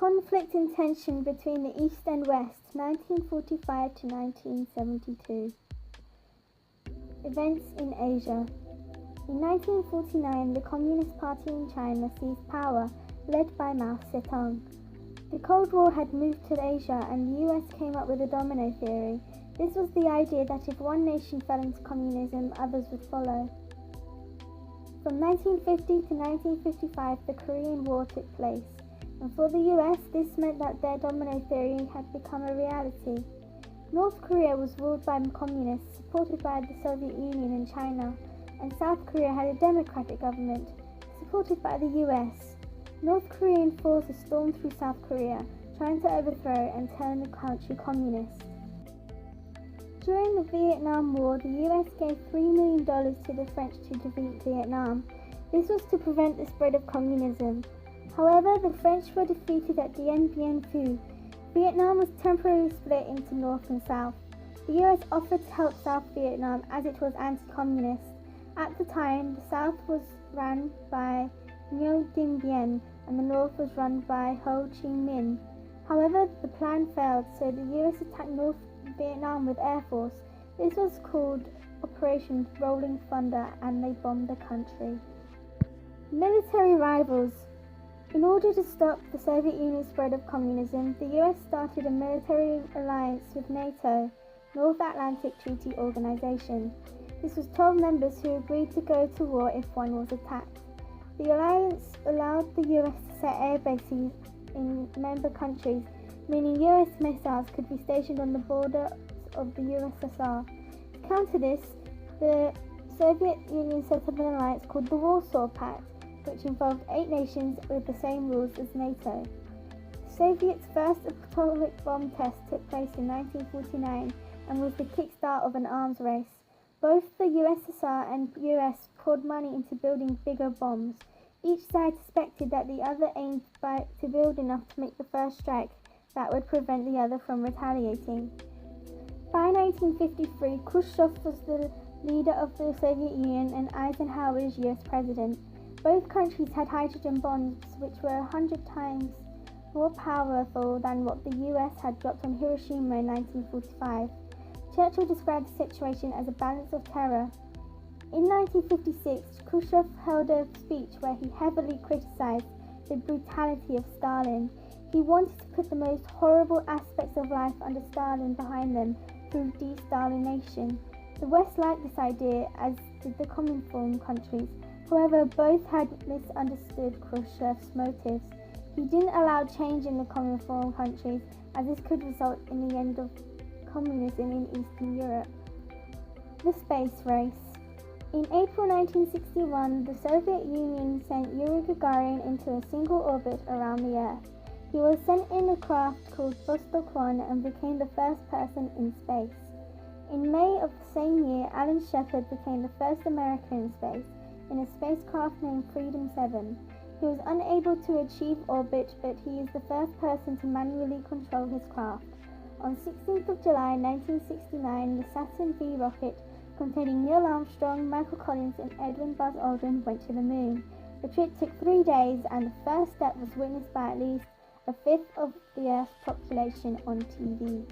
Conflict and tension between the East and West, 1945 to 1972. Events in Asia. In 1949, the Communist Party in China seized power, led by Mao Zedong. The Cold War had moved to Asia, and the US came up with a domino theory. This was the idea that if one nation fell into communism, others would follow. From 1950 to 1955, the Korean War took place, and for the US, this meant that their domino theory had become a reality. North Korea was ruled by communists, supported by the Soviet Union and China, and South Korea had a democratic government, supported by the US. North Korean forces stormed through South Korea, trying to overthrow and turn the country communist. During the Vietnam War, the US gave $3 million to the French to defeat Vietnam. This was to prevent the spread of communism. However, the French were defeated at Dien Bien Phu. Vietnam was temporarily split into North and South. The US offered to help South Vietnam as it was anti-communist. At the time, the South was run by Ngo Dinh Bien and the North was run by Ho Chi Minh. However, the plan failed, so the US attacked North Vietnam with Air Force. This was called Operation Rolling Thunder, and they bombed the country. Military rivals. In order to stop the Soviet Union's spread of communism, the US started a military alliance with NATO, North Atlantic Treaty Organization. This was 12 members who agreed to go to war if one was attacked. The alliance allowed the US to set air bases in member countries, meaning US missiles could be stationed on the borders of the USSR. To counter this, the Soviet Union set up an alliance called the Warsaw Pact, which involved 8 nations with the same rules as NATO. The Soviets' first atomic bomb test took place in 1949 and was the kickstart of an arms race. Both the USSR and US poured money into building bigger bombs. Each side suspected that the other aimed to build enough to make the first strike that would prevent the other from retaliating. By 1953, Khrushchev was the leader of the Soviet Union and Eisenhower was US president. Both countries had hydrogen bombs which were 100 times more powerful than what the US had dropped on Hiroshima in 1945. Churchill described the situation as a balance of terror. In 1956, Khrushchev held a speech where he heavily criticized the brutality of Stalin. He wanted to put the most horrible aspects of life under Stalin behind them through de-Stalination. The West liked this idea, as did the Comintern countries. However, both had misunderstood Khrushchev's motives. He didn't allow change in the Comintern countries, as this could result in the end of communism in Eastern Europe. The space race. In April 1961, the Soviet Union sent Yuri Gagarin into a single orbit around the Earth. He was sent in a craft called Vostok 1 and became the first person in space. In May of the same year, Alan Shepard became the first American in space, in a spacecraft named Freedom 7. He was unable to achieve orbit, but he is the first person to manually control his craft. On 16th of July 1969, the Saturn V rocket, containing Neil Armstrong, Michael Collins and Edwin Buzz Aldrin, went to the moon. The trip took 3 days, and the first step was witnessed by at least a fifth of the Earth's population on TV.